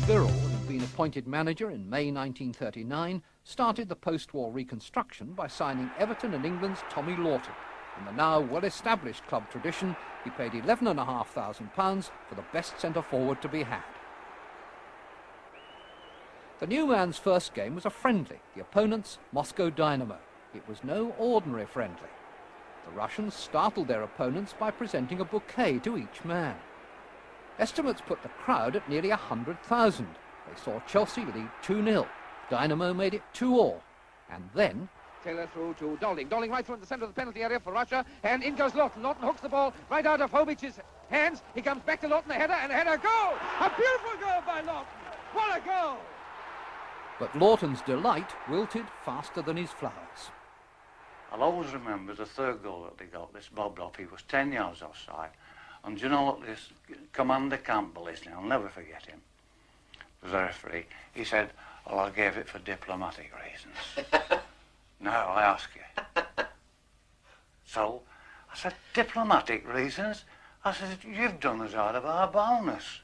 Birrell, who had been appointed manager in May 1939, started the post-war reconstruction by signing Everton and England's Tommy Lawton. In the now well-established club tradition, he paid £11,500 for the best centre-forward to be had. The new man's first game was a friendly, the opponent's Moscow Dynamo. It was no ordinary friendly. The Russians startled their opponents by presenting a bouquet to each man. Estimates put the crowd at nearly 100,000. They saw Chelsea lead 2-0. Dynamo made it 2-2. And then... Taylor through to Dolling. Dolling right through in the centre of the penalty area for Russia. And in goes Lawton. Lawton hooks the ball right out of Hovic's hands. He comes back to Lawton, a header, and a header. Goal! A beautiful goal by Lawton. What a goal! But Lawton's delight wilted faster than his flowers. I'll always remember the third goal that they got, this Bob Lopp. He was 10 yards offside. And do you know what this Commander Campbell is now? I'll never forget him. The referee. He said, "Well, I gave it for diplomatic reasons." Now I ask you. So I said, "Diplomatic reasons?" I said, "You've done us out of our bonus."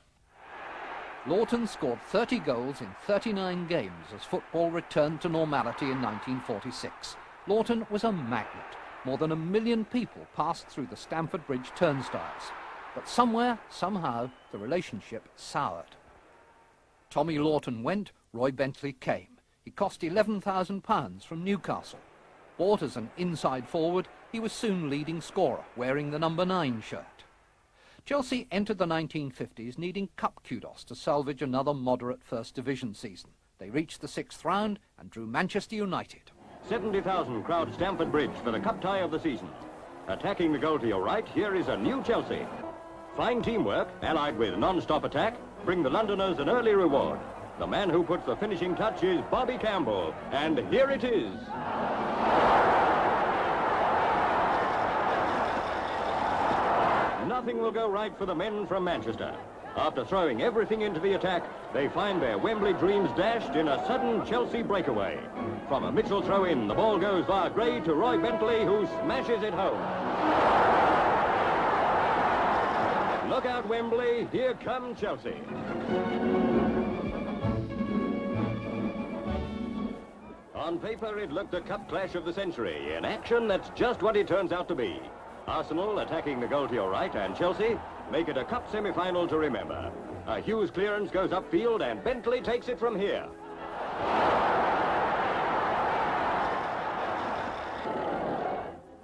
Lawton scored 30 goals in 39 games as football returned to normality in 1946. Lawton was a magnet. More than 1 million people passed through the Stamford Bridge turnstiles. But somewhere, somehow, the relationship soured. Tommy Lawton went, Roy Bentley came. He cost £11,000 from Newcastle. Bought as an inside forward, he was soon leading scorer, wearing the number 9 shirt. Chelsea entered the 1950s needing cup kudos to salvage another moderate First Division season. They reached the 6th round and drew Manchester United. 70,000 crowd Stamford Bridge for the cup tie of the season. Attacking the goal to your right, here is a new Chelsea. Fine teamwork, allied with non-stop attack, bring the Londoners an early reward. The man who puts the finishing touch is Bobby Campbell, and here it is. Nothing will go right for the men from Manchester. After throwing everything into the attack, they find their Wembley dreams dashed in a sudden Chelsea breakaway. From a Mitchell throw-in, the ball goes via Gray to Roy Bentley, who smashes it home. Look out, Wembley, here come Chelsea. On paper, it looked a cup clash of the century. In action, that's just what it turns out to be. Arsenal attacking the goal to your right, and Chelsea make it a cup semi-final to remember. A Hughes clearance goes upfield, and Bentley takes it from here.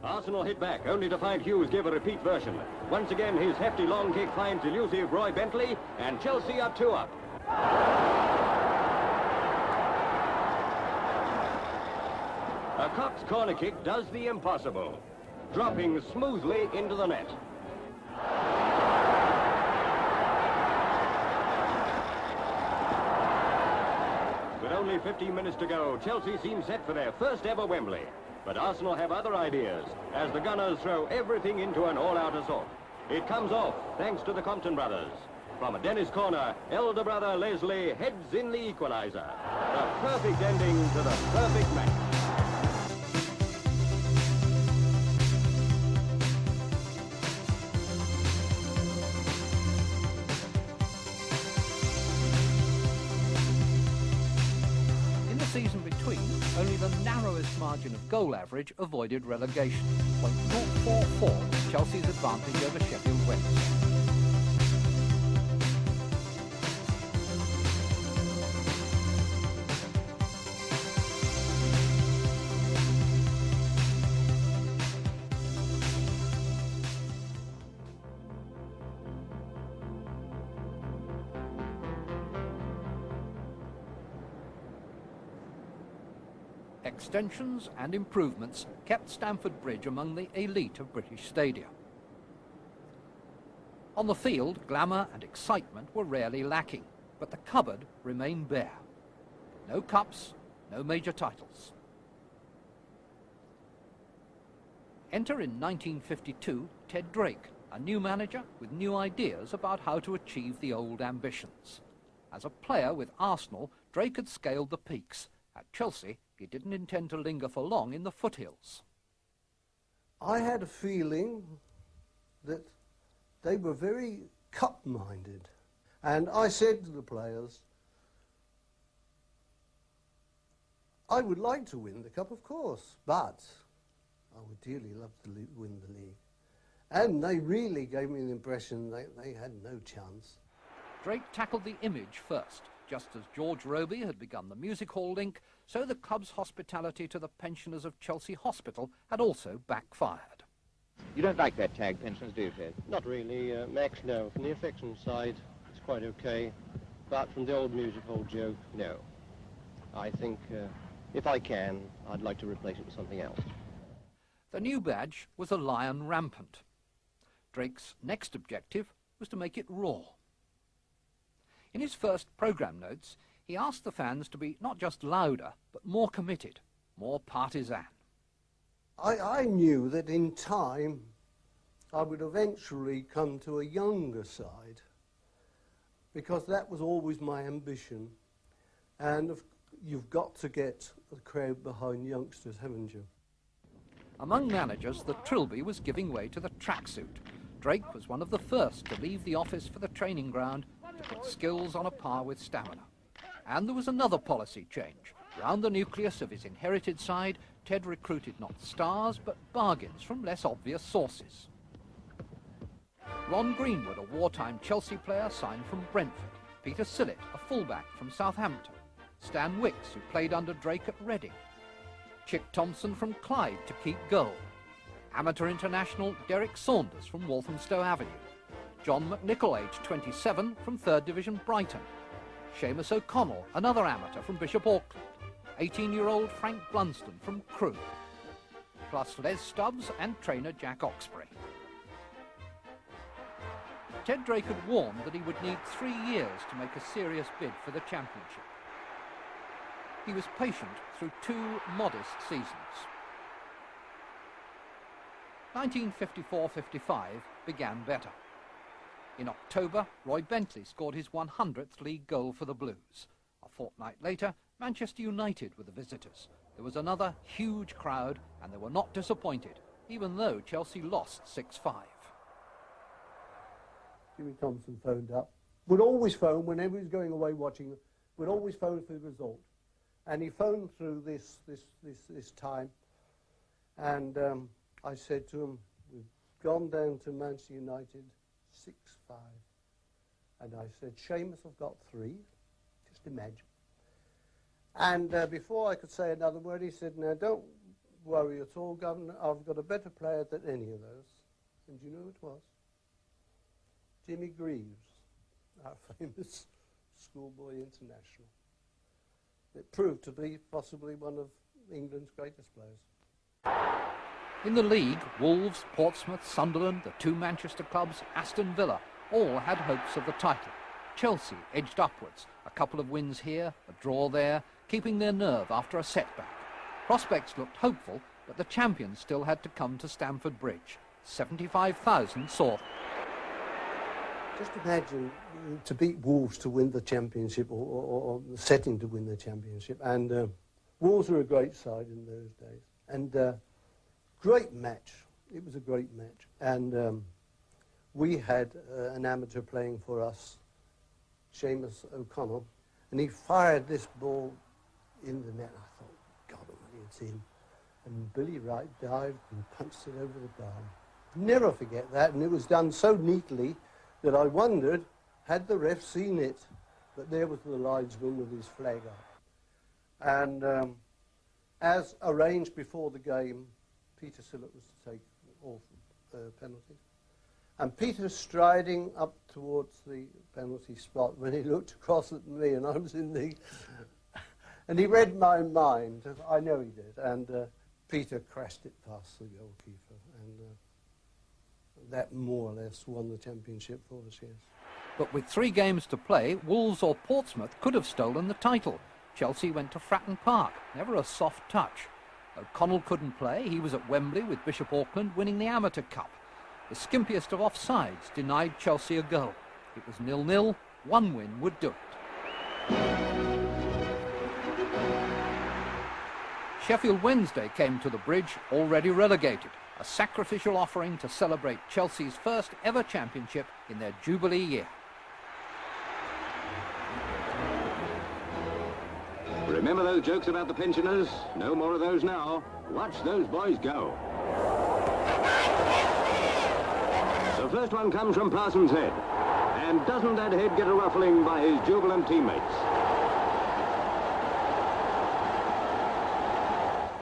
Arsenal hit back, only to find Hughes give a repeat version. Once again, his hefty long kick finds elusive Roy Bentley, and Chelsea are 2 up. The Cops corner kick does the impossible, dropping smoothly into the net. With only 15 minutes to go, Chelsea seem set for their first ever Wembley. But Arsenal have other ideas, as the Gunners throw everything into an all-out assault. It comes off, thanks to the Compton brothers. From a Dennis corner, elder brother Leslie heads in the equaliser. The perfect ending to the perfect match. In the season between, only the narrowest margin of goal average avoided relegation. 0.044 was Chelsea's advantage over Sheffield Wednesday. Extensions and improvements kept Stamford Bridge among the elite of British stadia. On the field, glamour and excitement were rarely lacking, but the cupboard remained bare. No cups, no major titles. Enter in 1952 Ted Drake, a new manager with new ideas about how to achieve the old ambitions. As a player with Arsenal, Drake had scaled the peaks. At Chelsea, he didn't intend to linger for long in the foothills. I had a feeling that they were very cup-minded. And I said to the players, I would like to win the cup, of course, but I would dearly love to win the league. And they really gave me the impression they had no chance. Drake tackled the image first. Just as George Roby had begun the music hall link, so the club's hospitality to the pensioners of Chelsea Hospital had also backfired. You don't like that tag, pensioners, do you, Ted? Not really, Max, no. From the affection side, it's quite okay. But from the old music hall joke, no. I think, if I can, I'd like to replace it with something else. The new badge was a lion rampant. Drake's next objective was to make it raw. In his first programme notes, he asked the fans to be not just louder, but more committed, more partisan. I knew that in time I would eventually come to a younger side, because that was always my ambition. And you've got to get the crowd behind youngsters, haven't you? Among managers, the Trilby was giving way to the tracksuit. Drake was one of the first to leave the office for the training ground to put skills on a par with stamina. And there was another policy change. Round the nucleus of his inherited side, Ted recruited not stars, but bargains from less obvious sources. Ron Greenwood, a wartime Chelsea player, signed from Brentford. Peter Sillett, a fullback from Southampton. Stan Wicks, who played under Drake at Reading. Chick Thompson from Clyde to keep goal. Amateur international Derek Saunders from Walthamstow Avenue. John McNichol, aged 27, from 3rd Division Brighton. Seamus O'Connell, another amateur from Bishop Auckland. 18-year-old Frank Blunston from Crewe. Plus Les Stubbs and trainer Jack Oxbury. Ted Drake had warned that he would need 3 years to make a serious bid for the championship. He was patient through 2 modest seasons. 1954-55 began better. In October, Roy Bentley scored his 100th league goal for the Blues. A fortnight later, Manchester United were the visitors. There was another huge crowd, and they were not disappointed, even though Chelsea lost 6-5. Jimmy Thompson phoned up. Would always phone whenever he was going away watching, would always phone for the result. And he phoned through this time, and I said to him, we've gone down to Manchester United 6-5. And I said, Seamus have got 3, just imagine. And before I could say another word, he said, now don't worry at all, Governor, I've got a better player than any of those. And do you know who it was? Jimmy Greaves, our famous schoolboy international. It proved to be possibly one of England's greatest players. In the league, Wolves, Portsmouth, Sunderland, the two Manchester clubs, Aston Villa, all had hopes of the title. Chelsea edged upwards, a couple of wins here, a draw there, keeping their nerve after a setback. Prospects looked hopeful, but the champions still had to come to Stamford Bridge. 75,000 saw them. Just imagine to beat Wolves to win the championship, or the setting to win the championship. And Wolves were a great side in those days. And great match. It was a great match. And we had an amateur playing for us, Seamus O'Connell, and he fired this ball in the net. I thought, God almighty, it's in. And Billy Wright dived and punched it over the bar. Never forget that, and it was done so neatly that I wondered, had the ref seen it? But there was the linesman with his flag up. And as arranged before the game, Peter Sillett was to take all penalties. And Peter striding up towards the penalty spot when he looked across at me, and I was in the... and he read my mind. I know he did. And Peter crashed it past the goalkeeper. And that more or less won the championship for us, yes. But with 3 games to play, Wolves or Portsmouth could have stolen the title. Chelsea went to Fratton Park, never a soft touch. O'Connell couldn't play. He was at Wembley with Bishop Auckland winning the Amateur Cup. The skimpiest of offsides denied Chelsea a goal. It was 0-0. One win would do it. Sheffield Wednesday came to the Bridge already relegated, a sacrificial offering to celebrate Chelsea's first ever championship in their Jubilee year. Remember those jokes about the pensioners? No more of those now. Watch those boys go. The first one comes from Parsons' head. And doesn't that head get a ruffling by his jubilant teammates?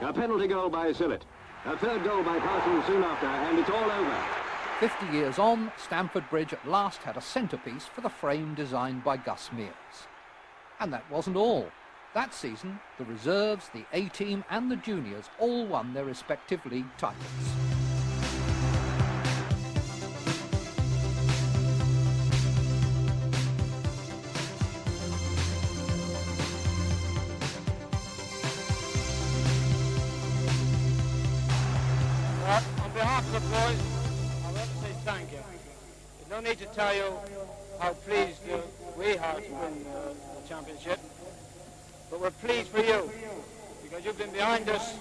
A penalty goal by Sillett. A third goal by Parsons soon after, and it's all over. 50 years on, Stamford Bridge at last had a centrepiece for the frame designed by Gus Mears. And that wasn't all. That season, the reserves, the A-team and the juniors all won their respective league titles. On behalf of the boys, I want to say thank you. There's no need to tell you how pleased we are to win the championship, but we're pleased for you, because you've been behind us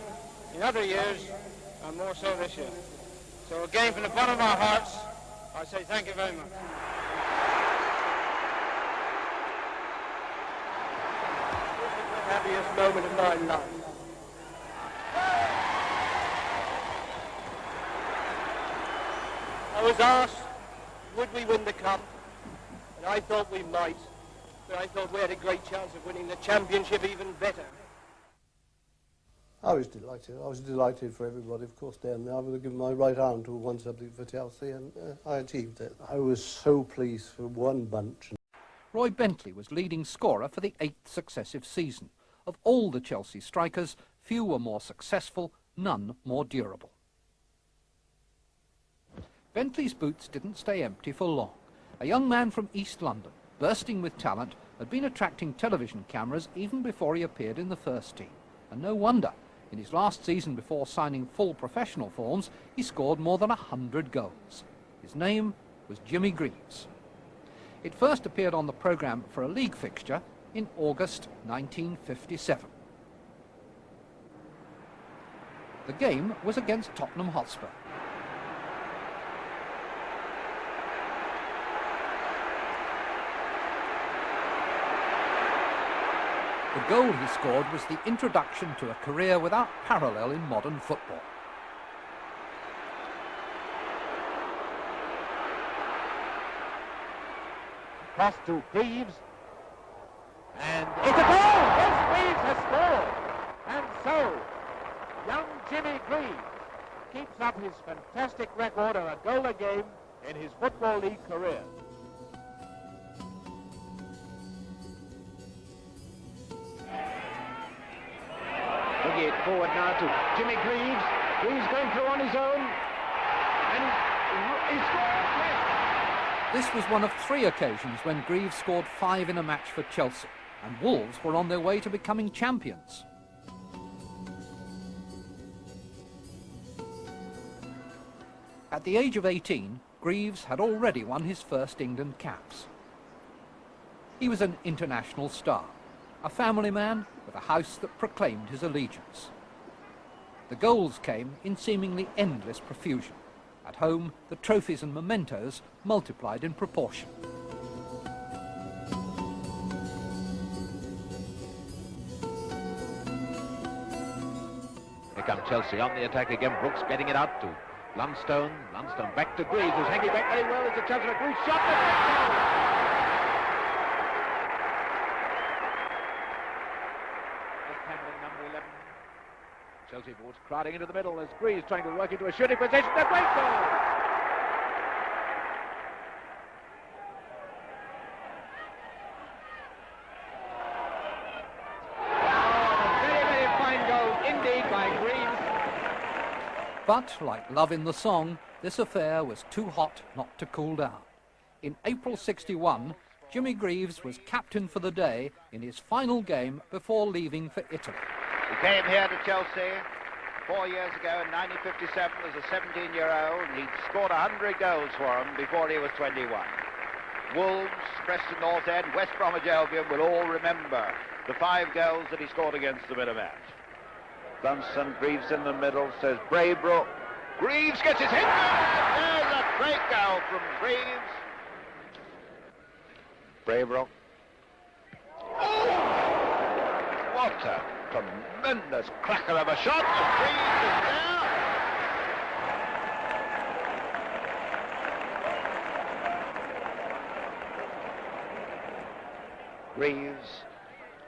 in other years, and more so this year. So again, from the bottom of our hearts, I say thank you very much. This is the happiest moment of my life. I was asked, would we win the cup? And I thought we might, but I thought we had a great chance of winning the championship even better. I was delighted. I was delighted for everybody, of course, down there. I would have given my right arm to have won something for Chelsea, and I achieved it. I was so pleased for one bunch. Roy Bentley was leading scorer for the 8th successive season. Of all the Chelsea strikers, few were more successful, none more durable. Bentley's boots didn't stay empty for long. A young man from East London, bursting with talent, had been attracting television cameras even before he appeared in the first team. And no wonder. In his last season before signing full professional forms, he scored more than 100 goals. His name was Jimmy Greaves. It first appeared on the programme for a league fixture in August 1957. The game was against Tottenham Hotspur. The goal he scored was the introduction to a career without parallel in modern football. Cross to Greaves. And it's a goal! Yes, Greaves has scored! And so, young Jimmy Greaves keeps up his fantastic record of a goal a game in his Football League career. Boogie it forward now to Jimmy Greaves. Greaves going through on his own. And he scored! Yes. This was one of 3 occasions when Greaves scored 5 in a match for Chelsea, and Wolves were on their way to becoming champions. At the age of 18, Greaves had already won his first England caps. He was an international star, a family man with a house that proclaimed his allegiance. The goals came in seemingly endless profusion. At home, the trophies and mementos multiplied in proportion. Here come Chelsea on the attack again. Brooks getting it out to Lundstone. Lundstone back to Greaves, who's hanging back very well. It's a chance for a Greaves shot. Just handling number 11. Chelsea boards crowding into the middle as Greaves trying to work into a shooting position. A great goal! But, like Love in the Song, this affair was too hot not to cool down. In April '61, Jimmy Greaves was captain for the day in his final game before leaving for Italy. He came here to Chelsea 4 years ago in 1957 as a 17-year-old. He'd scored 100 goals for them before he was 21. Wolves, Preston North End, West Bromwich Albion will all remember the 5 goals that he scored against them in a match. Dunstan, Greaves in the middle, says Braybrook. Greaves gets his hit. There's a great goal from Greaves. Braybrook. Oh! What a tremendous cracker of a shot. And Greaves is there. Greaves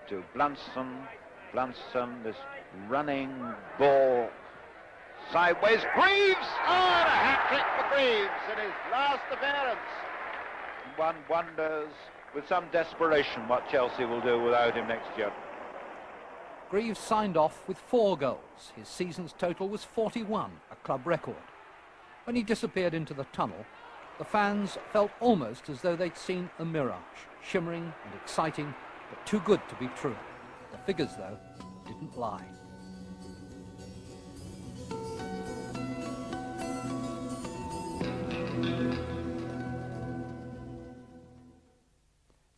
to Blunston. Blunston, this running ball sideways. Greaves! Oh, and a hat-trick for Greaves in his last appearance. One wonders with some desperation what Chelsea will do without him next year. Greaves signed off with 4 goals. His season's total was 41, a club record. When he disappeared into the tunnel, the fans felt almost as though they'd seen a mirage, shimmering and exciting, but too good to be true. The figures, though, didn't lie.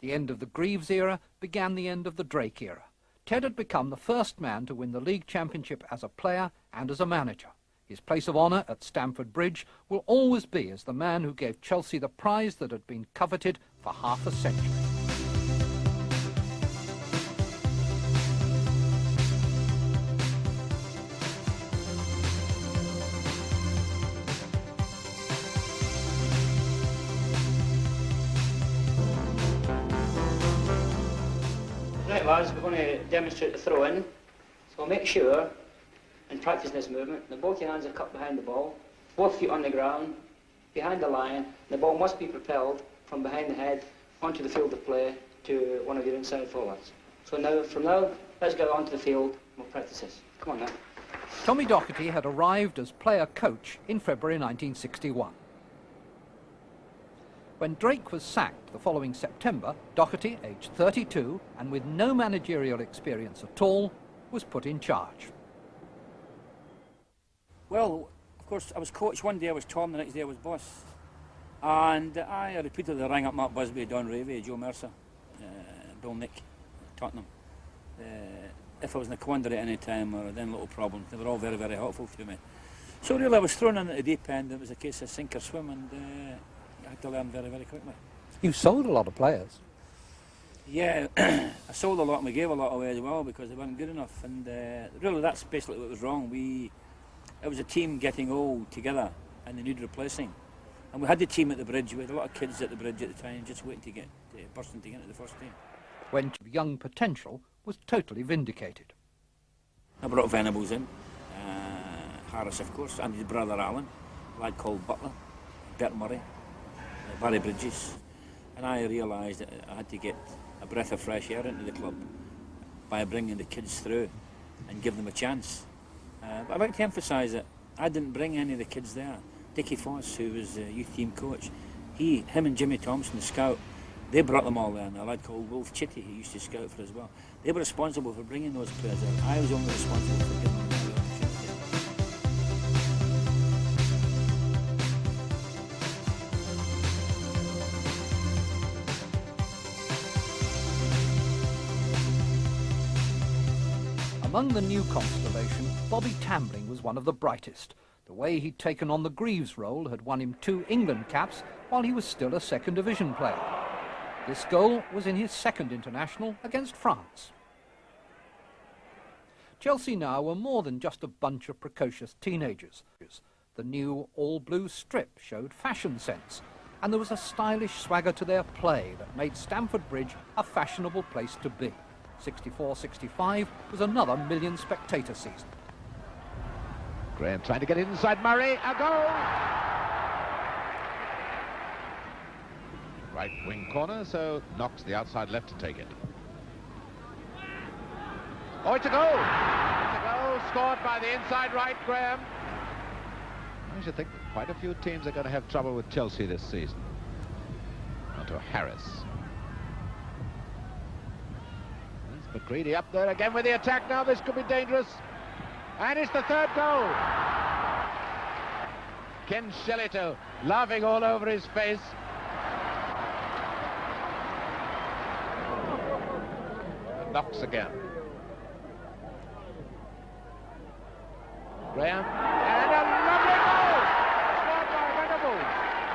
The end of the Greaves era began the end of the Drake era. Ted had become the first man to win the league championship as a player and as a manager. His place of honour at Stamford Bridge will always be as the man who gave Chelsea the prize that had been coveted for half a century. Right lads, we're going to demonstrate the throw-in, so make sure, in practicing this movement, that both your hands are cupped behind the ball, both feet on the ground, behind the line, and the ball must be propelled from behind the head onto the field of play to one of your inside forwards. So now, from now, let's go onto the field and we'll practice this. Come on now. Tommy Docherty had arrived as player-coach in February 1961. When Drake was sacked the following September, Docherty, aged 32 and with no managerial experience at all, was put in charge. Well, of course, I was coach one day, I was Tom, the next day I was boss. And I repeatedly rang up Mark Busby, Don Ravey, Joe Mercer, Bill Nick, Tottenham. If I was in a quandary at any time or then little problems, they were all very, very helpful to me. So really I was thrown in at the deep end. It was a case of sink or swim, and I had to learn very, very quickly. You sold a lot of players. Yeah, I sold a lot and we gave a lot away as well because they weren't good enough. And really that's basically what was wrong. It was a team getting old together and they needed replacing. And we had the team at the Bridge. We had a lot of kids at the Bridge at the time just waiting to get bursting to get into the first team. When young potential was totally vindicated. I brought Venables in, Harris of course, and his brother Alan, a lad called Butler, Bert Murray, Barry Bridges, and I realised that I had to get a breath of fresh air into the club by bringing the kids through and give them a chance. But I'd like to emphasise that I didn't bring any of the kids there. Dickie Foss, who was the youth team coach, him and Jimmy Thompson, the scout, they brought them all there, and a lad called Wolf Chitty, who used to scout for us as well. They were responsible for bringing those players out. I was only responsible for giving them the opportunity. Among the new constellation, Bobby Tambling was one of the brightest. The way he'd taken on the Greaves role had won him 2 England caps while he was still a second division player. This goal was in his second international against France. Chelsea now were more than just a bunch of precocious teenagers. The new all-blue strip showed fashion sense, and there was a stylish swagger to their play that made Stamford Bridge a fashionable place to be. 64-65 was another million-spectator season. Graham trying to get it inside Murray. A goal! Right wing corner, so Knox the outside left to take it. Oh, it's a goal! It's a goal scored by the inside right, Graham. I should think that quite a few teams are going to have trouble with Chelsea this season. On to Harris. There's McCready up there again with the attack now. This could be dangerous. And it's the third goal. Ken Shellito laughing all over his face. Knox again. Graham. And a lovely goal! Scored by Venables.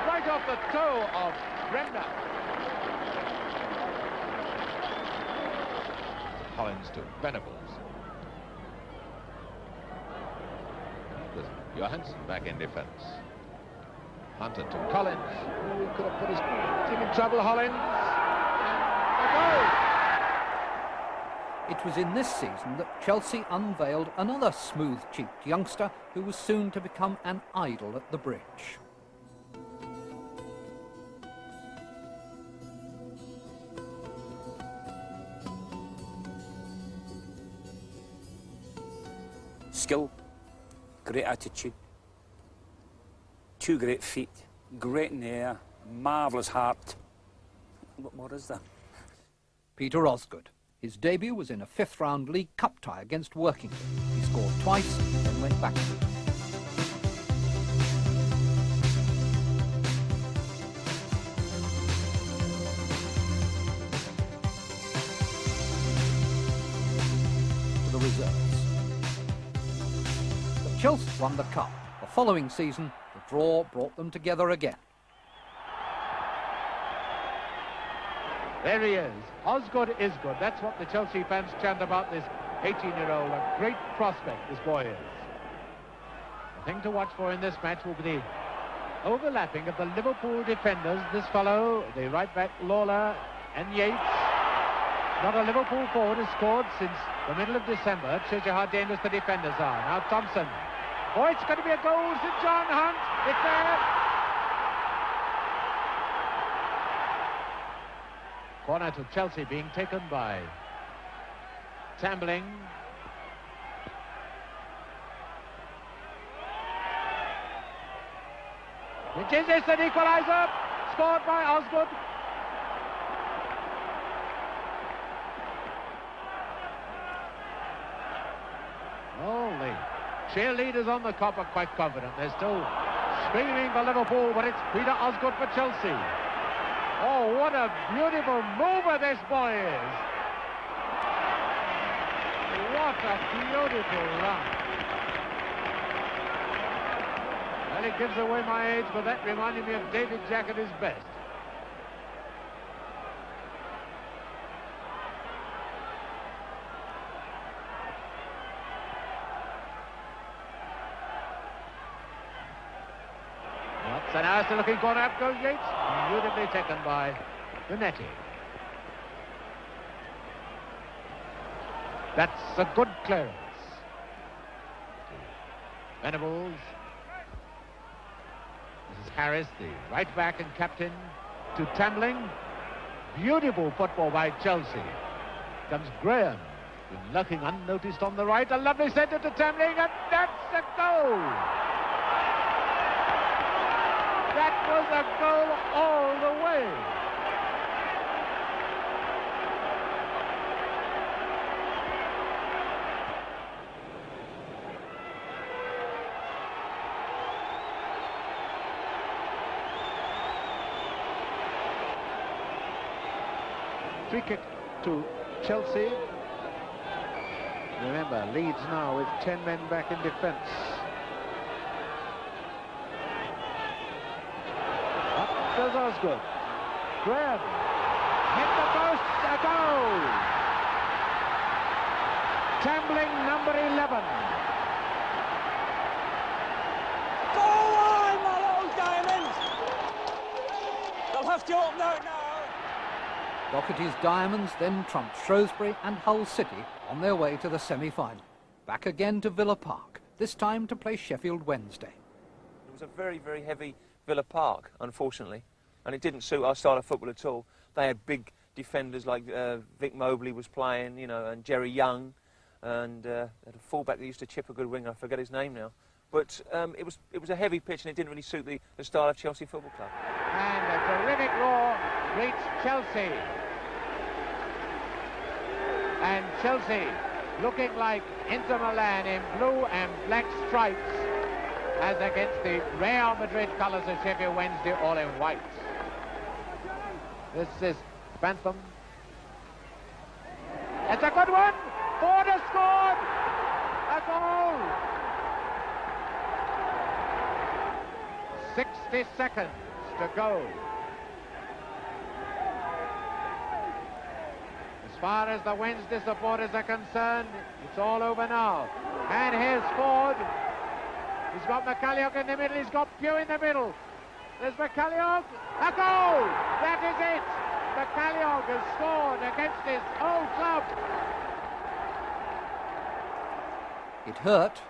Right off the toe of Bremner. Collins to Venables. With Johansson back in defence. Hunter to Collins. Who could have put his team in trouble, Hollins. And a goal! It was in this season that Chelsea unveiled another smooth-cheeked youngster who was soon to become an idol at the Bridge. Skill, great attitude, 2 great feet, great in the air, marvellous heart. What more is there? Peter Osgood. His debut was in a 5th-round League Cup tie against Workington. He scored twice, then went back to it. To the reserves. But Chelsea won the Cup. The following season, the draw brought them together again. There he is. Osgood is good. That's what the Chelsea fans chant about this 18-year-old. A great prospect this boy is. The thing to watch for in this match will be the overlapping of the Liverpool defenders. This fellow, the right back Lawler and Yates. Not a Liverpool forward has scored since the middle of December. It shows you how dangerous the defenders are. Now Thompson. Oh, it's going to be a goal. St. John Hunt. It's there. Corner to Chelsea being taken by Tambling. Which is an equaliser, scored by Osgood. Oh, the cheerleaders on the Kop are quite confident. They're still screaming for Liverpool, but it's Peter Osgood for Chelsea. Oh, what a beautiful mover this boy is. What a beautiful run. Well, it gives away my age, but that reminded me of David Jack at his best. So now it's the looking corner, up goes Yates, beautifully taken by Benetti. That's a good clearance. Venables. This is Harris, the right back and captain, to Tambling. Beautiful football by Chelsea. Comes Graham, Been lurking unnoticed on the right. A lovely centre to Tambling, and that's a goal! That was a goal all the way. Free kick to Chelsea. Remember, Leeds now with 10 men back in defence. Up goes Osgood. Graham. Hit the post. A goal. Tambling, number 11. Go on, my little diamonds! They'll have to open out now. Doherty's Diamonds then trumped Shrewsbury and Hull City on their way to the semi-final. Back again to Villa Park, this time to play Sheffield Wednesday. It was a very, very heavy Villa Park, unfortunately, and it didn't suit our style of football at all. They had big defenders like Vic Mobley was playing, you know, and Jerry Young, and they had a fullback that used to chip a good winger. I forget his name now. But it was a heavy pitch, and it didn't really suit the style of Chelsea Football Club. And a terrific roar greets Chelsea. And Chelsea looking like Inter Milan in blue and black stripes as against the Real Madrid colours of Sheffield Wednesday, all in white. This is Bantham. It's a good one. Ford has scored. A goal. 60 seconds to go. As far as the Wednesday supporters are concerned, it's all over now. And here's Ford. He's got McCalliog in the middle. He's got Pugh in the middle. There's McCalliog. A goal! That is it. McCalliog has scored against his old club. It hurt,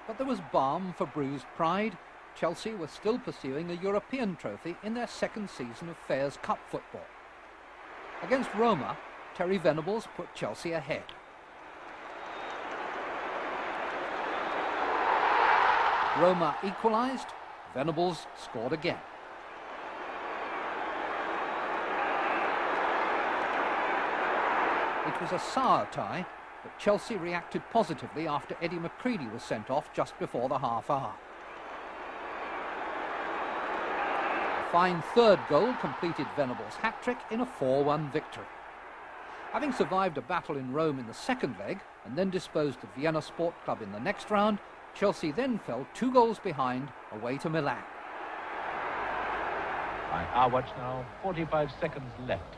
but there was balm for bruised pride. Chelsea were still pursuing a European trophy in their second season of Fairs Cup football. Against Roma, Terry Venables put Chelsea ahead. Roma equalised, Venables scored again. It was a sour tie, but Chelsea reacted positively after Eddie McCready was sent off just before the half hour. A fine third goal completed Venables' hat-trick in a 4-1 victory. Having survived a battle in Rome in the second leg and then disposed of Vienna Sport Club in the next round, Chelsea then fell 2 goals behind away to Milan. By our watch now, 45 seconds left.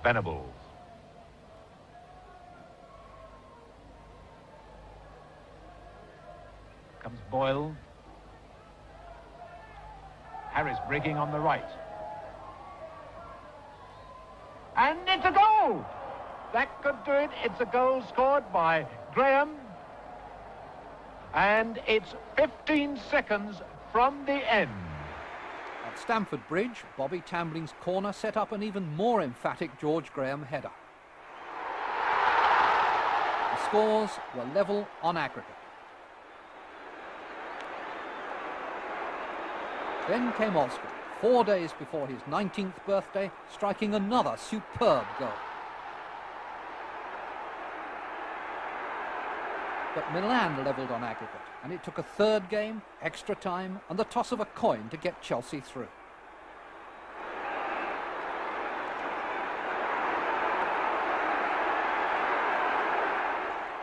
Venables. Comes Boyle. Harris breaking on the right. And it's a goal! That could do it. It's a goal scored by Graham. And it's 15 seconds from the end. At Stamford Bridge, Bobby Tambling's corner set up an even more emphatic George Graham header. The scores were level on aggregate. Then came Osgood, 4 days before his 19th birthday, striking another superb goal. But Milan levelled on aggregate, and it took a third game, extra time, and the toss of a coin to get Chelsea through.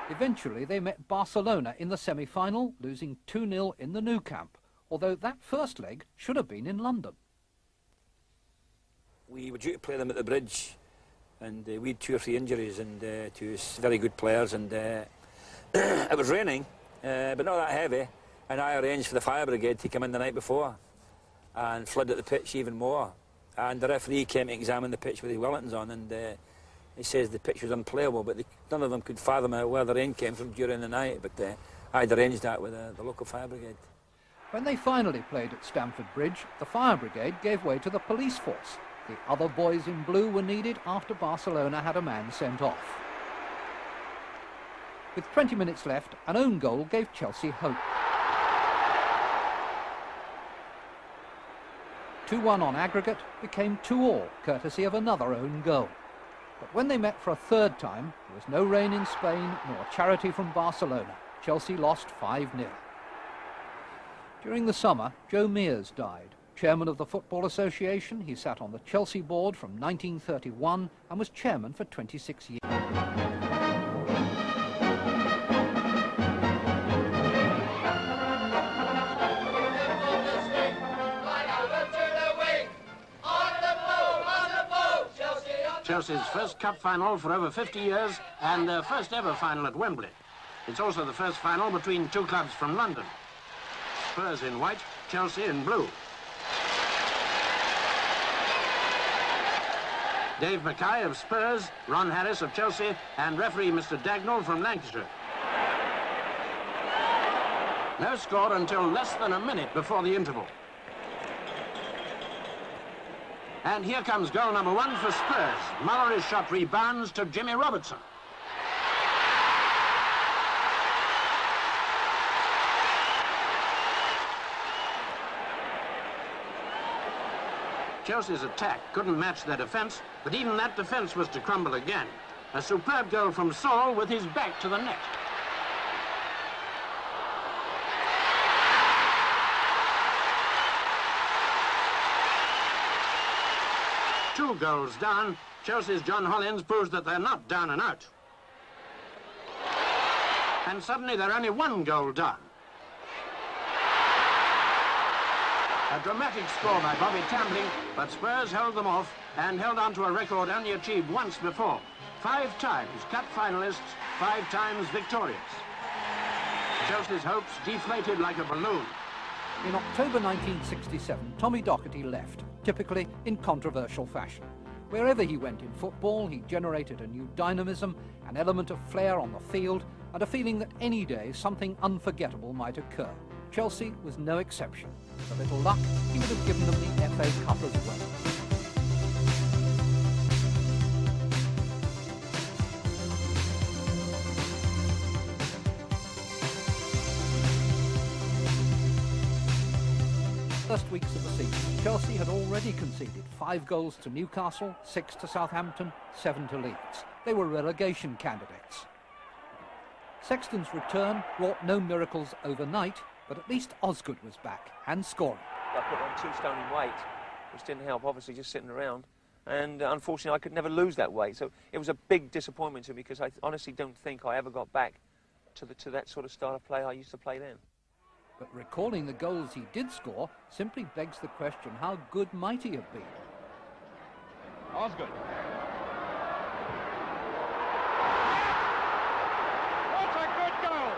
Eventually, they met Barcelona in the semi-final, losing 2-0 in the Nou Camp, although that first leg should have been in London. We were due to play them at the Bridge, and we had 2 or 3 injuries and 2 very good players, and it was raining, but not that heavy, and I arranged for the fire brigade to come in the night before and flood at the pitch even more. And the referee came to examine the pitch with his Wellingtons on, and he says the pitch was unplayable, but none of them could fathom out where the rain came from during the night, but I'd arranged that with the local fire brigade. When they finally played at Stamford Bridge, the fire brigade gave way to the police force. The other boys in blue were needed after Barcelona had a man sent off. With 20 minutes left, an own goal gave Chelsea hope. 2-1 on aggregate became 2-2, courtesy of another own goal. But when they met for a third time, there was no rain in Spain nor charity from Barcelona. Chelsea lost 5-0. During the summer, Joe Mears died. Chairman of the Football Association, he sat on the Chelsea board from 1931 and was chairman for 26 years. Chelsea's first cup final for over 50 years and their first ever final at Wembley. It's also the first final between two clubs from London. Spurs in white, Chelsea in blue. Dave Mackay of Spurs, Ron Harris of Chelsea, and referee Mr. Dagnall from Lancashire. No score until less than a minute before the interval. And here comes goal number 1 for Spurs. Mullery's shot rebounds to Jimmy Robertson. Chelsea's attack couldn't match their defence, but even that defence was to crumble again. A superb goal from Saul with his back to the net. Two goals down, Chelsea's John Hollins proves that they're not down and out. And suddenly they're only 1 goal down. A dramatic score by Bobby Tambling, but Spurs held them off and held on to a record only achieved once before. 5 times cup finalists, 5 times victorious. Chelsea's hopes deflated like a balloon. In October 1967, Tommy Docherty left, typically in controversial fashion. Wherever he went in football, he generated a new dynamism, an element of flair on the field, and a feeling that any day something unforgettable might occur. Chelsea was no exception. With a little luck, he would have given them the FA Cup as well. First weeks of the season, Chelsea had already conceded 5 goals to Newcastle, 6 to Southampton, 7 to Leeds. They were relegation candidates. Sexton's return wrought no miracles overnight, but at least Osgood was back and scoring. I put on 2 stone in weight, which didn't help, obviously, just sitting around. And unfortunately, I could never lose that weight. So it was a big disappointment to me because I honestly don't think I ever got back to that sort of style of play I used to play then. But recalling the goals he did score simply begs the question, how good might he have been? Osgood. What a good goal!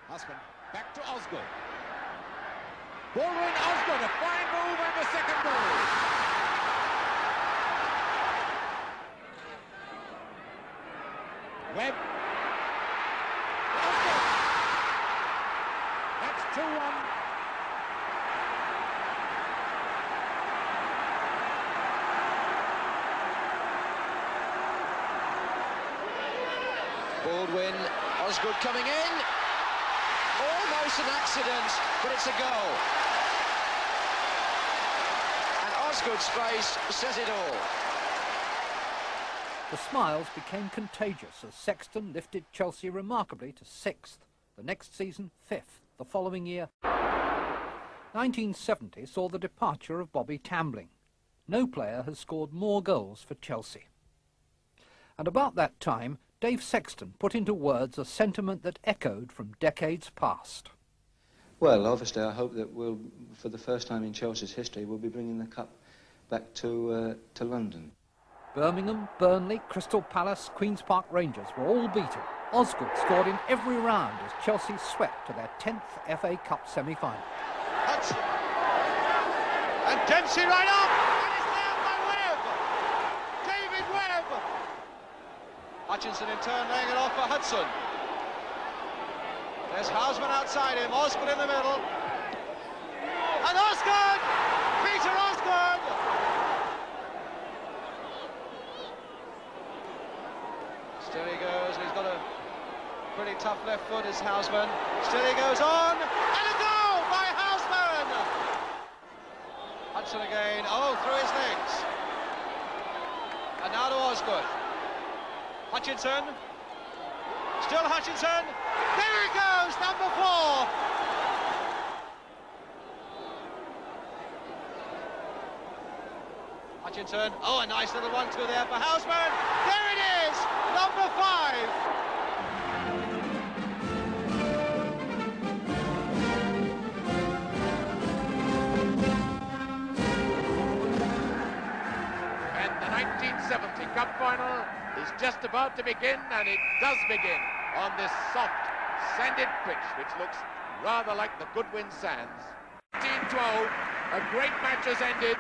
Husband, back to Osgood. Baldwin Osgood, a fine move and the second goal. Webb. That's 2-1. Baldwin, Osgood coming in. Almost an accident, but it's a goal. And Osgood's face says it all. The smiles became contagious as Sexton lifted Chelsea remarkably to 6th, the next season 5th, the following year. 1970 saw the departure of Bobby Tambling. No player has scored more goals for Chelsea. And about that time, Dave Sexton put into words a sentiment that echoed from decades past. Well, obviously I hope that we'll, for the first time in Chelsea's history, we'll be bringing the cup back to London. Birmingham, Burnley, Crystal Palace, Queen's Park Rangers were all beaten. Osgood scored in every round as Chelsea swept to their 10th FA Cup semi-final. Hudson. And Dempsey right up! And it's nailed by Webb! David Webb! Hutchinson in turn laying it off for Hudson. There's Houseman outside him, Osgood in the middle. And Osgood! Peter Osgood! Still he goes, he's got a pretty tough left foot as Houseman. Still he goes on, and a goal by Houseman! Hudson again, oh, through his legs. And now to Osgood. Hutchinson. Still Hutchinson. There he goes, number 4. Hutchinson. Oh, a nice little 1-2 there for Houseman. There it is, number 5. And the 1970 Cup Final is just about to begin, and it does begin on this soft, sanded pitch, which looks rather like the Goodwin Sands. 1912, a great match has ended.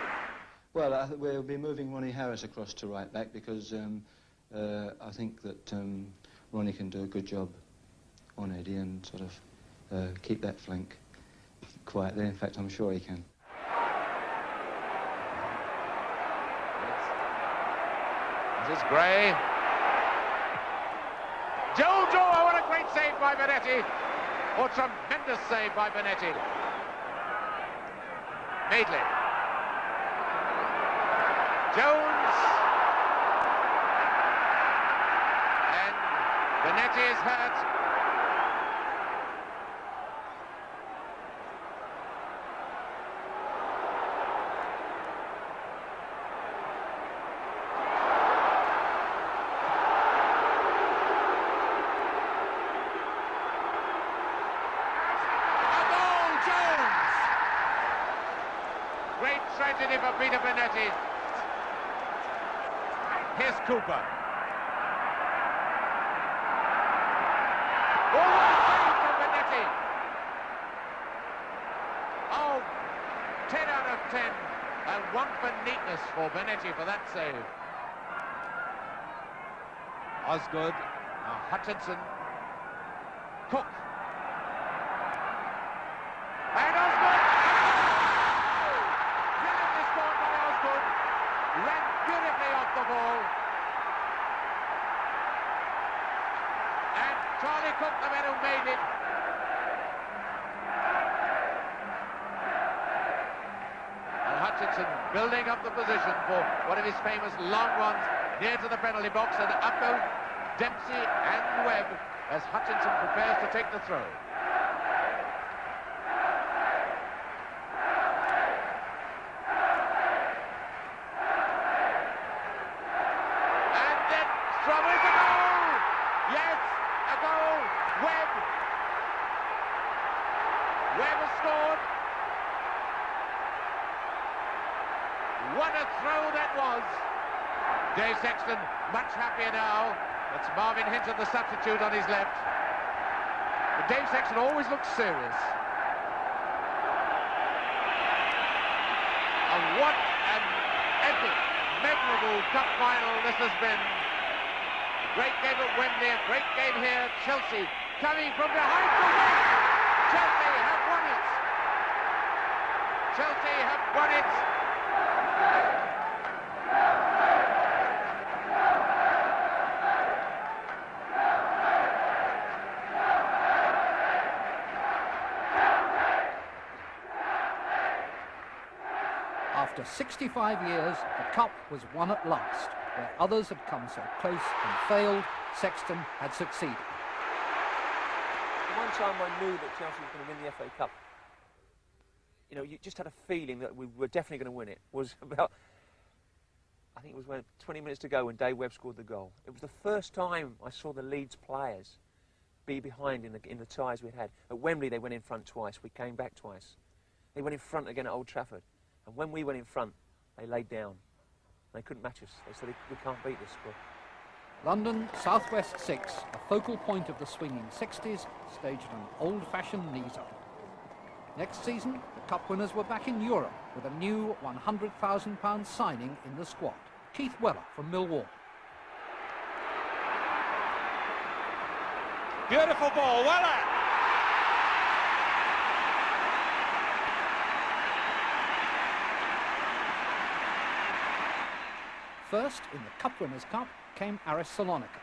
Well, we'll be moving Ronnie Harris across to right back because I think that Ronnie can do a good job on Eddie and sort of keep that flank quiet there. In fact, I'm sure he can. This is Gray. Jojo, oh, what a great save by Benetti. Oh, tremendous save by Benetti. Maitland. Jones. And Benetti is hurt. Great tragedy for Peter Benetti. Here's Cooper. Oh, what a save from Benetti. Oh, 10 out of 10. And 1 for neatness for Benetti for that save. Osgood. Now Hutchinson. Cook. And Osgood. Brilliantly scored by Osgood. Ran beautifully off the ball. And Charlie Cook, the man who made it. And Hutchinson building up the position for one of his famous long runs near to the penalty box, and up go Dempsey and Webb as Hutchinson prepares to take the throw. Trouble, it's a goal! Yes, a goal! Webb! Webb has scored. What a throw that was! Dave Sexton much happier now. That's Marvin Hinton, the substitute, on his left. But Dave Sexton always looks serious. And what an epic, memorable cup final this has been. Great game at Wembley, a great game here. Chelsea coming from behind to win. Chelsea have won it. Chelsea have won it. After 65 years, the cup was won at last. Where others had come so close and failed, Sexton had succeeded. The one time I knew that Chelsea was going to win the FA Cup, you know, you just had a feeling that we were definitely going to win it, was about, I think it was when 20 minutes to go when Dave Webb scored the goal. It was the first time I saw the Leeds players be behind in the ties we'd had. At Wembley they went in front twice, we came back twice. They went in front again at Old Trafford. And when we went in front, they laid down. They couldn't match us. They said, we can't beat this squad. London Southwest 6, a focal point of the swinging 60s, staged an old-fashioned knees-up. Next season, the cup winners were back in Europe with a new £100,000 signing in the squad, Keith Weller from Millwall. Beautiful ball, Weller! First, in the Cup Winners' Cup, came Aris Salonika.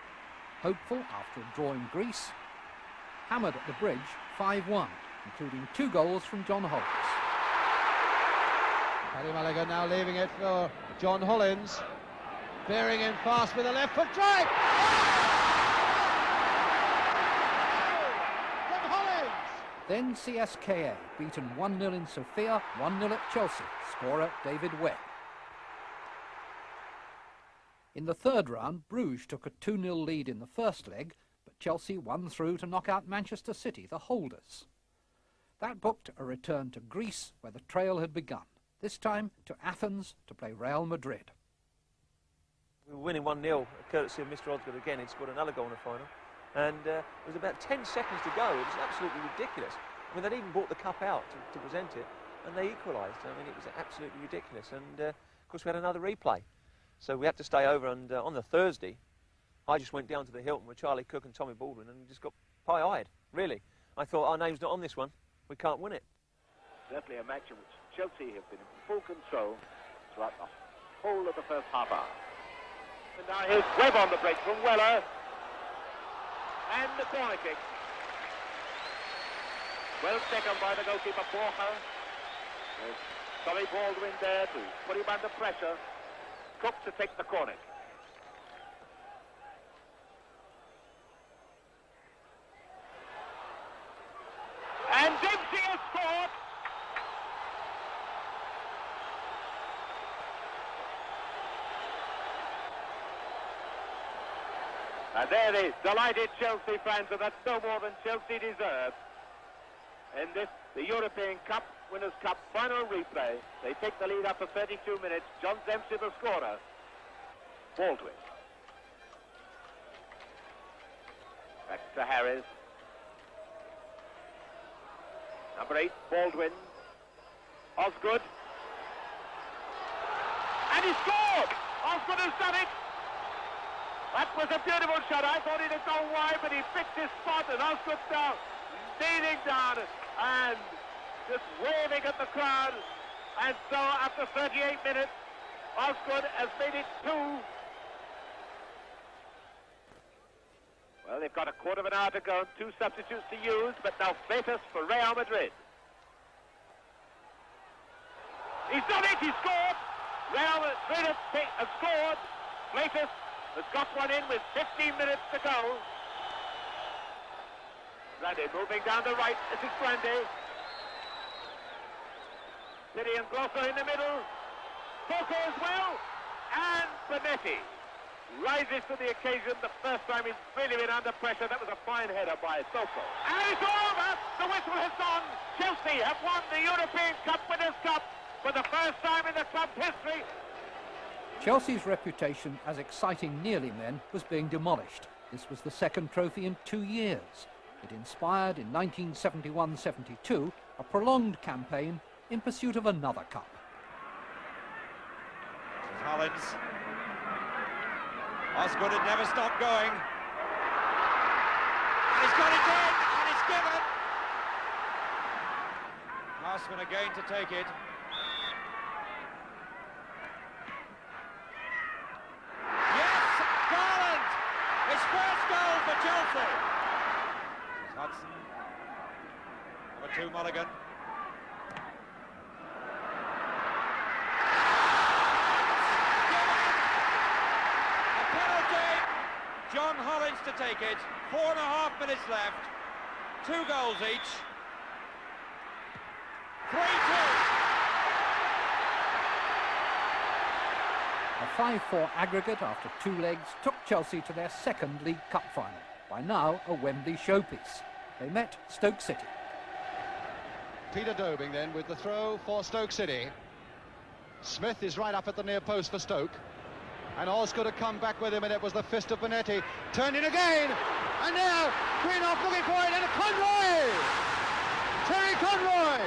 Hopeful after a draw in Greece, hammered at the bridge 5-1, including 2 goals from John Hollins. Paddy Mulligan now leaving it for John Hollins. Bearing in fast with a left foot drive. From Hollins! Then CSKA, beaten 1-0 in Sofia, 1-0 at Chelsea, scorer David Webb. In the third round, Bruges took a 2-0 lead in the first leg, but Chelsea won through to knock out Manchester City, the holders. That booked a return to Greece, where the trail had begun, this time to Athens to play Real Madrid. We were winning 1-0, courtesy of Mr. Osgood again. He'd scored another goal in the final. And it was about 10 seconds to go. It was absolutely ridiculous. I mean, they'd even brought the cup out to present it, and they equalised. I mean, it was absolutely ridiculous. And, of course, we had another replay. So we had to stay over, and on the Thursday, I just went down to the Hilton with Charlie Cook and Tommy Baldwin and just got pie-eyed, really. I thought, our name's not on this one. We can't win it. Certainly a match in which Chelsea have been in full control throughout the whole of the first half hour. And now here's Webb on the break from Weller. And the corner kick. Well taken by the goalkeeper, Borja. There's Tommy Baldwin there to put him under pressure. Cook to take the corner. And Dempsey has scored. And there it is, delighted Chelsea fans, and that's no more than Chelsea deserve. In this, the European Cup, Winners' Cup final replay, they take the lead after 32 minutes. John Dempsey, the scorer. Baldwin. Back to Harris. Number 8, Baldwin. Osgood. And he scored! Osgood has done it! That was a beautiful shot. I thought he'd have gone wide, but he picked his spot, and Osgood down, kneeling down, and just waving at the crowd. And so, after 38 minutes, Osgood has made it 2. Well, they've got a quarter of an hour to go and 2 substitutes to use, but now Freitas for Real Madrid. He's done it, he scored! Real Madrid has scored. Freitas has got one in with 15 minutes to go. Grande moving down the right. This is Grande. City and Glosso in the middle. Coco as well. And Bonetti rises to the occasion. The first time he's really been under pressure. That was a fine header by Soko. And it's over. The whistle has gone. Chelsea have won the European Cup Winners' Cup for the first time in the club's history. Chelsea's reputation as exciting nearly men was being demolished. This was the second trophy in 2 years. It inspired in 1971-72 a prolonged campaign in pursuit of another cup. Hollins. Osgood had never stopped going. And he's got it in, and it's given. Harsman again to take it. His first goal for Chelsea. Hudson. Number 2, Mulligan. A penalty. John Hollins to take it. 4.5 minutes left. 2 goals each. 3-2. A 5-4 aggregate after 2 legs took Chelsea to their second League Cup final, by now a Wembley showpiece. They met Stoke City. Peter Dobing then with the throw for Stoke City. Smith is right up at the near post for Stoke. And Osgood had come back with him, and it was the fist of Bonetti. Turned in again! And now Greenough looking for it, and Conroy! Terry Conroy!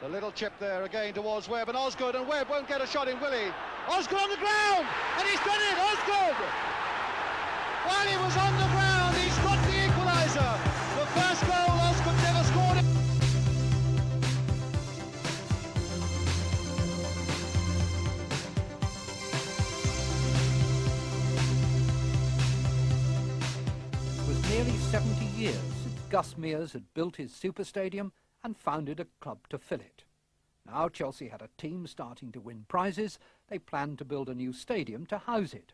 The little chip there again towards Webb, and Osgood, and Webb won't get a shot in, will he? Osgood on the ground, and he's done it, Osgood! While he was on the ground, he's got the equaliser. The first goal, Osgood never scored it. 70 years since Gus Mears had built his super stadium and founded a club to fill it. Now Chelsea had a team starting to win prizes. They planned to build a new stadium to house it.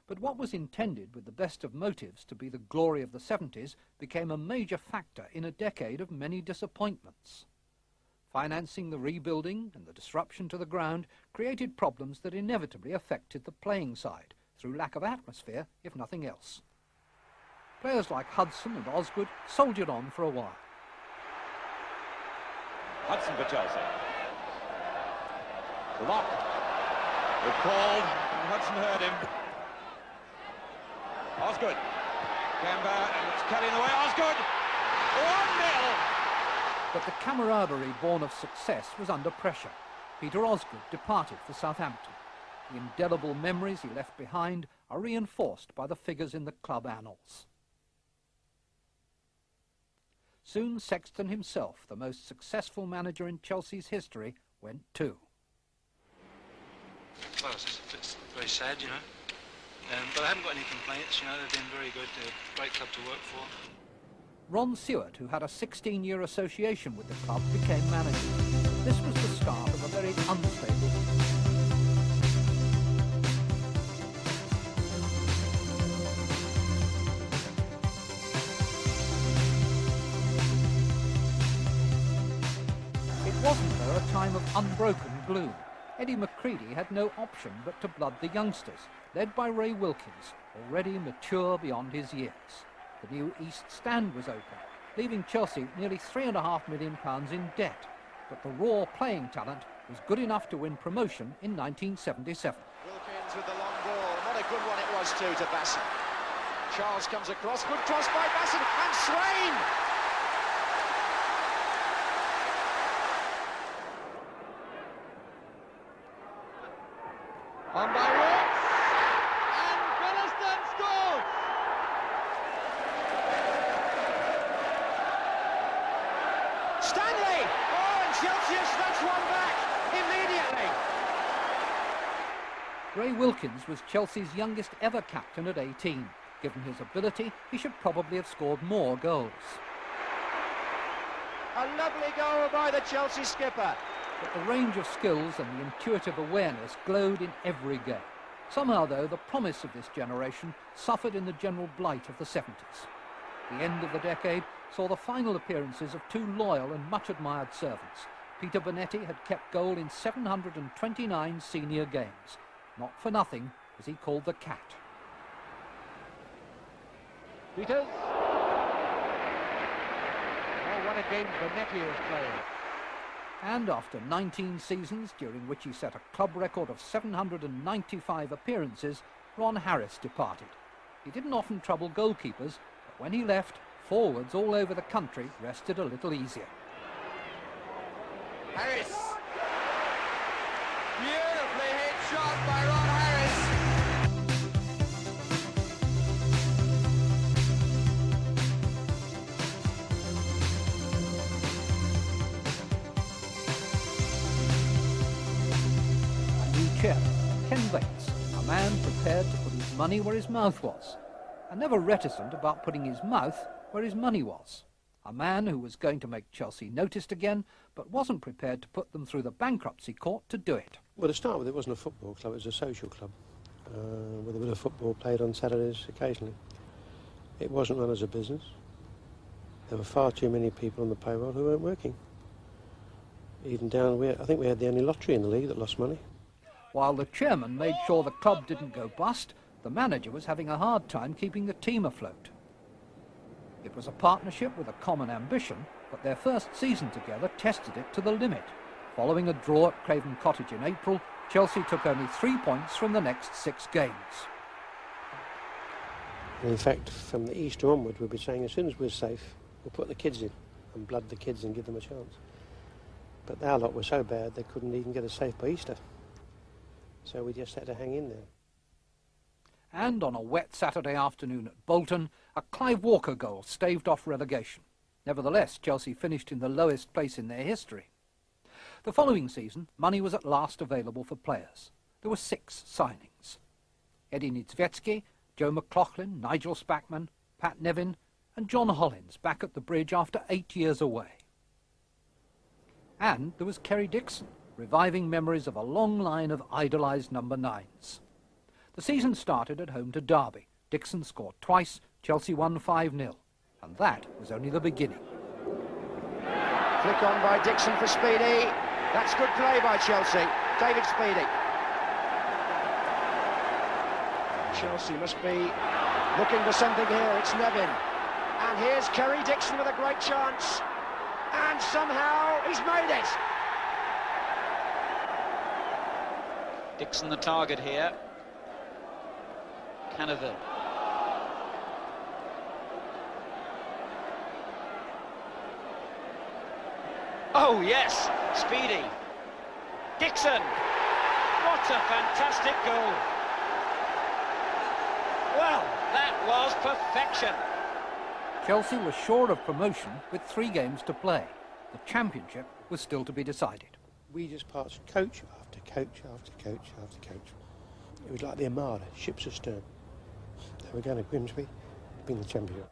But what was intended with the best of motives to be the glory of the 70s became a major factor in a decade of many disappointments. Financing the rebuilding and the disruption to the ground created problems that inevitably affected the playing side, through lack of atmosphere, if nothing else. Players like Hudson and Osgood soldiered on for a while. Hudson for Chelsea. Lock. Recalled, and Hudson heard him. Osgood. Kemba, and it's Kelly in the way. Osgood! 1-0! But the camaraderie born of success was under pressure. Peter Osgood departed for Southampton. The indelible memories he left behind are reinforced by the figures in the club annals. Soon Sexton himself, the most successful manager in Chelsea's history, went too. Well, it's very sad, you know. But I haven't got any complaints, you know. They've been very good. They're a great club to work for. Ron Seward, who had a 16-year association with the club, became manager. This was the start of a very unstable. It wasn't, though, a time of unbroken gloom. Eddie McCready had no option but to blood the youngsters, led by Ray Wilkins, already mature beyond his years. The new East Stand was open, leaving Chelsea nearly £3.5 million in debt. But the raw playing talent was good enough to win promotion in 1977. Wilkins with the long ball. What a good one it was too to Basson. Charles comes across. Good cross by Basson. And Swain! On by Wilkes. And Williston scores! Stanley! Oh, and Chelsea has snatched one back immediately. Ray Wilkins was Chelsea's youngest ever captain at 18. Given his ability, he should probably have scored more goals. A lovely goal by the Chelsea skipper. But the range of skills and the intuitive awareness glowed in every game. Somehow, though, the promise of this generation suffered in the general blight of the 70s. The end of the decade saw the final appearances of two loyal and much-admired servants. Peter Bonetti had kept goal in 729 senior games. Not for nothing was he called the Cat. Peters. Oh, what a game Bonetti has played. And after 19 seasons, during which he set a club record of 795 appearances, Ron Harris departed. He didn't often trouble goalkeepers, but when he left, forwards all over the country rested a little easier. Harris. Beautifully hit shot by Ron Harris. Chairman, Ken Bates, a man prepared to put his money where his mouth was, and never reticent about putting his mouth where his money was. A man who was going to make Chelsea noticed again, but wasn't prepared to put them through the bankruptcy court to do it. Well, to start with, it wasn't a football club, it was a social club, with a bit of football played on Saturdays occasionally. It wasn't run as a business. There were far too many people on the payroll who weren't working. Even down, I think we had the only lottery in the league that lost money. While the chairman made sure the club didn't go bust, the manager was having a hard time keeping the team afloat. It was a partnership with a common ambition, but their first season together tested it to the limit. Following a draw at Craven Cottage in April, Chelsea took only 3 points from the next 6 games. And in fact, from the Easter onward, we'll be saying as soon as we're safe, we'll put the kids in and blood the kids and give them a chance. But our lot were so bad they couldn't even get us safe by Easter. So we just had to hang in there. And on a wet Saturday afternoon at Bolton, a Clive Walker goal staved off relegation. Nevertheless, Chelsea finished in the lowest place in their history. The following season, money was at last available for players. There were 6 signings. Eddie Niedzwiecki, Joe McLaughlin, Nigel Spackman, Pat Nevin And John Hollins back at the Bridge after 8 years away. And there was Kerry Dixon, reviving memories of a long line of idolised number 9s. The season started at home to Derby. Dixon scored twice, Chelsea won 5-0. And that was only the beginning. Flick on by Dixon for Speedy. That's good play by Chelsea. David Speedy. Chelsea must be looking for something here. It's Nevin. And here's Kerry Dixon with a great chance. And somehow he's made it. Dixon the target here. Canaville. Oh yes, Speedy. Dixon. What a fantastic goal. Well, that was perfection. Chelsea was sure of promotion with 3 games to play. The championship was still to be decided. We just passed coach after coach after coach after coach. It was like the Armada, ships astern. They were going to Grimsby, being the champion.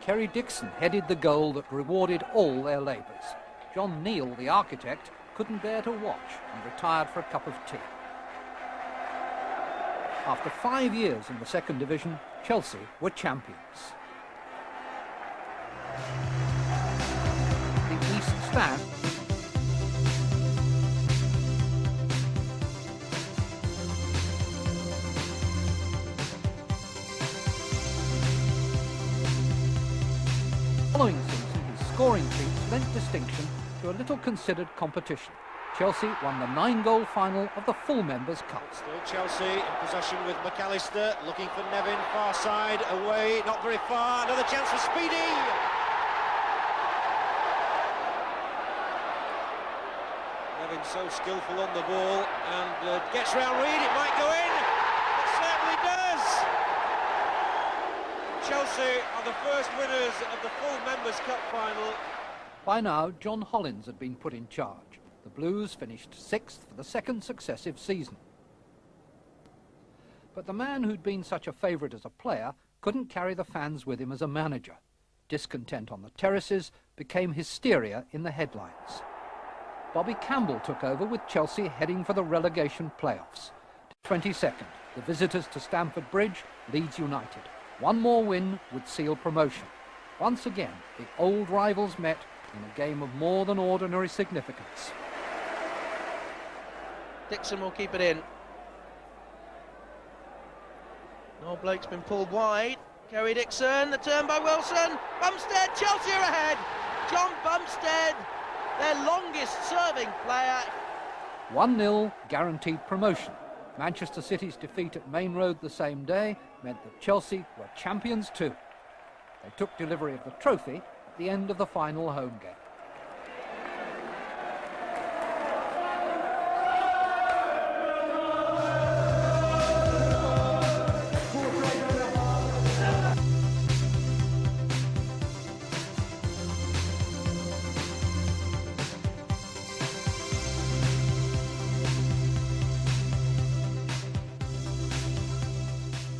Kerry Dixon headed the goal that rewarded all their labours. John Neal, the architect, couldn't bear to watch and retired for a cup of tea. After 5 years in the second division, Chelsea were champions. The East Stand following season, his scoring feats lent distinction to a little considered competition. Chelsea won the 9-goal final of the full Members' Cup. Still Chelsea in possession with McAllister, looking for Nevin, far side, away, not very far, another chance for Speedy! Nevin so skillful on the ball, and gets round Reed, it might go in! It certainly does! Chelsea are the first winners of the full Members' Cup final. By now, John Hollins had been put in charge. The Blues finished 6th for the second successive season. But the man who'd been such a favourite as a player couldn't carry the fans with him as a manager. Discontent on the terraces became hysteria in the headlines. Bobby Campbell took over with Chelsea heading for the relegation playoffs. 22nd, the visitors to Stamford Bridge, Leeds United. One more win would seal promotion. Once again, the old rivals met in a game of more than ordinary significance. Dixon will keep it in. No, Blake's been pulled wide. Kerry Dixon, the turn by Wilson. Bumstead, Chelsea are ahead. John Bumstead, their longest serving player. 1-0 guaranteed promotion. Manchester City's defeat at Main Road the same day meant that Chelsea were champions too. They took delivery of the trophy at the end of the final home game.